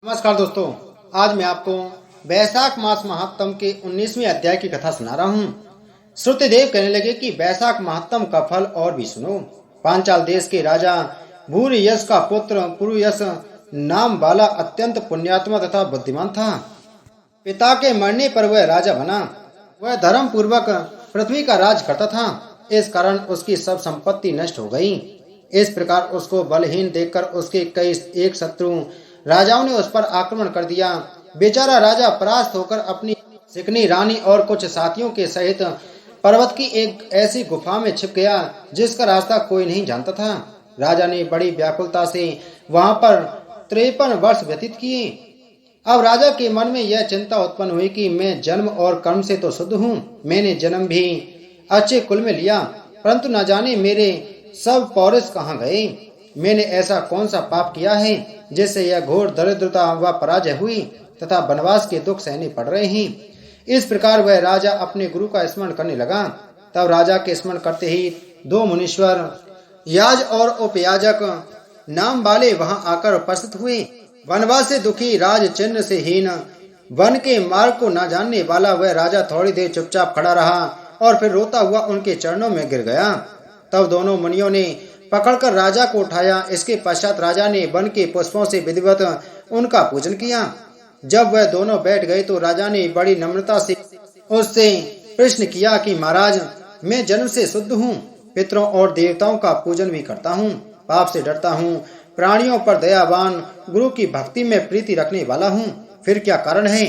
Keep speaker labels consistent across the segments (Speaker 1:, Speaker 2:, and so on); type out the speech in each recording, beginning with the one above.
Speaker 1: नमस्कार दोस्तों, आज मैं आपको वैशाख मास महात्म के 19वें अध्याय की कथा सुना रहा हूँ। श्रुतदेव कहने लगे कि वैशाख महात्म का फल और भी सुनो। पांचाल देश के राजा भूरियश का पुत्र पुरुयश नाम वाला अत्यंत पुण्यात्मा तथा बुद्धिमान था। पिता के मरने पर वह राजा बना। वह धर्म पूर्वक पृथ्वी का राज करता था। इस कारण उसकी सब संपत्ति नष्ट हो गई। इस प्रकार उसको बलहीन देखकर उसके कई एक शत्रु राजाओं ने उस पर आक्रमण कर दिया। बेचारा राजा परास्त होकर अपनी सिकनी रानी और कुछ साथियों के सहित पर्वत की एक ऐसी गुफा में छिप गया जिसका रास्ता कोई नहीं जानता था। राजा ने बड़ी व्याकुलता से वहां पर 53 वर्ष व्यतीत किए। अब राजा के मन में यह चिंता उत्पन्न हुई कि मैं जन्म और कर्म से तो शुद्ध हूँ। मैंने जन्म भी अच्छे कुल में लिया, परंतु न जाने मेरे सब पौरुष कहाँ गए। मैंने ऐसा कौन सा पाप किया है जिससे यह घोर दरिद्रता व पराजय हुई तथा वनवास के दुख सहने पड़ रहे हैं। इस प्रकार वह राजा अपने गुरु का स्मरण करने लगा। तब राजा के स्मरण करते ही दो मुनीश्वर याज और उपयाजक नाम वाले वहां आकर उपस्थित हुए। वनवास से दुखी, राज चिन्ह से हीन, वन के मार्ग को न जानने वाला वह राजा थोड़ी देर चुपचाप खड़ा रहा और फिर रोता हुआ उनके चरणों में गिर गया। तब दोनों मुनियों ने पकड़कर राजा को उठाया। इसके पश्चात राजा ने वन के पुष्पों से विधिवत उनका पूजन किया। जब वह दोनों बैठ गए तो राजा ने बड़ी नम्रता से उससे प्रश्न किया कि महाराज, मैं जन्म से शुद्ध हूँ, पितरों और देवताओं का पूजन भी करता हूँ, पाप से डरता हूँ, प्राणियों पर दयावान, गुरु की भक्ति में प्रीति रखने वाला हूँ। फिर क्या कारण है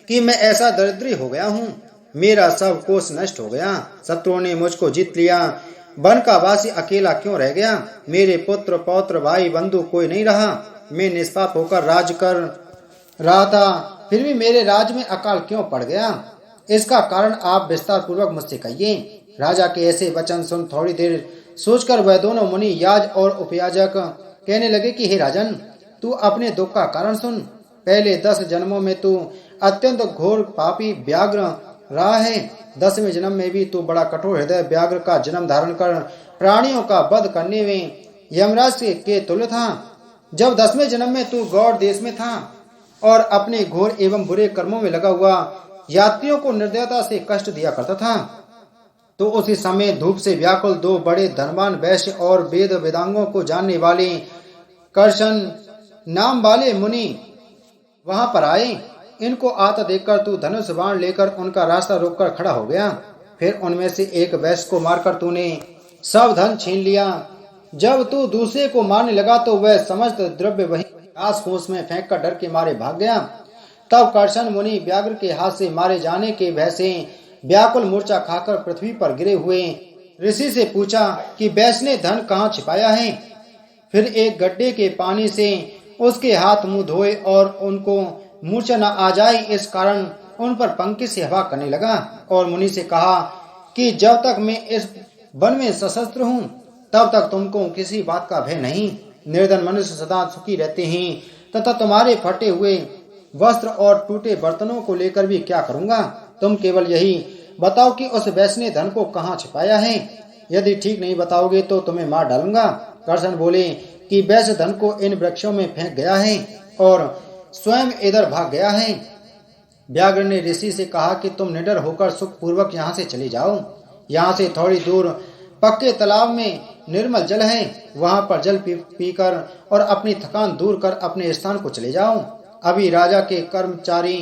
Speaker 1: कि मैं ऐसा दरिद्री हो गया हूँ? मेरा सब कोष नष्ट हो गया, शत्रुओं ने मुझको जीत लिया, वन का वासी अकेला क्यों रह गया? मेरे पुत्र पौत्र भाई बंधु कोई नहीं रहा। मैं निष्पाप होकर राज कर रहा था, फिर भी मेरे राज में अकाल क्यों पड़ गया? इसका कारण आप विस्तार पूर्वक मुझसे कहिए। राजा के ऐसे वचन सुन थोड़ी देर सोचकर वह दोनों मुनि याज और उपयाजक कहने लगे कि हे राजन, तू अपने दुख का कारण सुन। पहले 10 जन्मों में तू अत्यंत घोर पापी व्याघ्र रहा है। 10वें जन्म में भी तू बड़ा कठोर हृदय व्याघ्र का जन्म धारण कर प्राणियों का वध करने में यमराज के तुल्य था। जब 10वें जन्म में तू गौड़ देश में था और अपने घोर एवं बुरे कर्मों में लगा हुआ यात्रियों को निर्दयता से कष्ट दिया करता था, तो उसी समय धूप से व्याकुल 2 बड़े धनवान वैश्य और वेद वेदांगों को जानने वाले कर्षण नाम वाले मुनि वहां पर आए। इनको आता देखकर तू धनुष बाण लेकर उनका रास्ता रोककर खड़ा हो गया। फिर उनमें से एक वैश्य को मारकर तूने सब धन छीन लिया। जब तू दूसरे को मारने लगा तो वह समस्त द्रव्य वहीं घास फूस में फेंक कर डर के मारे भाग गया। तब कर्षण मुनि व्याघ्र के हाथ से मारे जाने के भय से व्याकुल मूर्छा खाकर पृथ्वी पर गिरे हुए ऋषि से पूछा कि वैश्य ने धन कहाँ छिपाया है। फिर एक गड्ढे के पानी से उसके हाथ मुंह धोए और उनको मूर्छा न आ जाए इस कारण उन पर पंखी से हवा करने लगा और मुनि से कहा कि जब तक मैं इस वन में सशस्त्र हूँ तब तक तुमको किसी बात का भय नहीं। निर्धन मनुष्य सदा सुखी रहते हैं तथा तुम्हारे फटे हुए वस्त्र और टूटे बर्तनों को लेकर भी क्या करूंगा? तुम केवल यही बताओ कि उस वैश्य ने धन को कहाँ छिपाया है। यदि ठीक नहीं बताओगे तो तुम्हें मार डालूंगा। कर्षण बोले कि वैश्य धन को इन वृक्षों में फेंक गया है और स्वयं इधर भाग गया है। व्याघ्र ने ऋषि से कहा कि तुम निडर होकर सुख पूर्वक यहाँ से चले जाओ। यहाँ से थोड़ी दूर पक्के तालाब में निर्मल जल है, वहां पर जल पीकर और अपनी थकान दूर कर अपने स्थान को चले जाओ। अभी राजा के कर्मचारी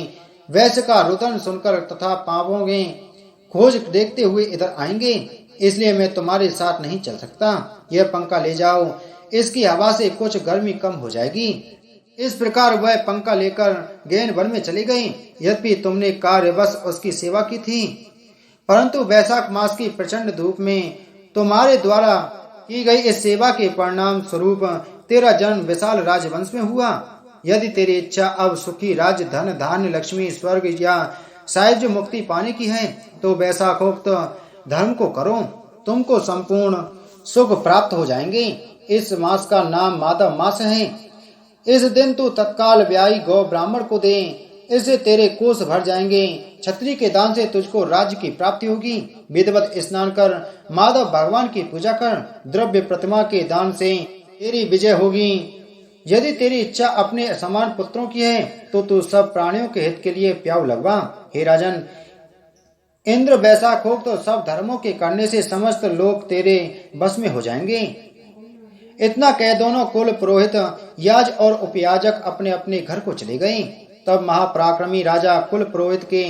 Speaker 1: वैश्य का रुदन सुनकर तथा पापों में खोज देखते हुए इधर आएंगे, इसलिए मैं तुम्हारे साथ नहीं चल सकता। यह पंखा ले जाओ, इसकी हवा से कुछ गर्मी कम हो जाएगी। इस प्रकार वह पंखा लेकर गहन वन में चली गई। यद्यपि तुमने कार्यवश उसकी सेवा की थी, परंतु वैशाख मास की प्रचंड धूप में तुम्हारे द्वारा की गई इस सेवा के परिणाम स्वरूप तेरा जन्म विशाल राजवंश में हुआ। यदि तेरी इच्छा अब सुखी राज्य, धन, धान्य, लक्ष्मी, स्वर्ग या साहित्य मुक्ति पाने की है तो वैशाखोक्त धर्म को करो, तुमको संपूर्ण सुख प्राप्त हो जाएंगे। इस मास का नाम माधव मास है। इस दिन तू तत्काल ब्याही गौ ब्राह्मण को दे, इससे तेरे कोष भर जाएंगे। छत्री के दान से तुझको राज्य की प्राप्ति होगी। विधिवत स्नान कर माधव भगवान की पूजा कर। द्रव्य प्रतिमा के दान से तेरी विजय होगी। यदि तेरी इच्छा अपने समान पुत्रों की है तो तू सब प्राणियों के हित के लिए प्याऊ लगवा। हे राजन, इंद्र वैशाखोक्त तो सब धर्मों के करने से समस्त लोग तेरे बस में हो जाएंगे। इतना कह दोनों कुल पुरोहित, याज और उपयाजक अपने अपने घर को चले गए। तब महापराक्रमी राजा कुल पुरोहित के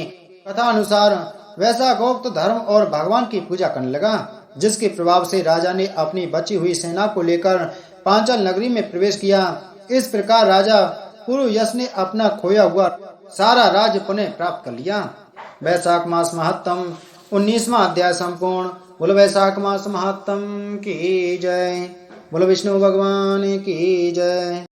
Speaker 1: कथा अनुसार वैशाखोक्त धर्म और भगवान की पूजा करने लगा, जिसके प्रभाव से राजा ने अपनी बची हुई सेना को लेकर पांचाल नगरी में प्रवेश किया। इस प्रकार राजा पुरुयश ने अपना खोया हुआ सारा राज्य पुनः प्राप्त कर लिया। वैशाख मास महात्म 19वां अध्याय संपूर्ण। बोलो वैशाख मास महात्म की जय। बोलो विष्णु भगवान की जय।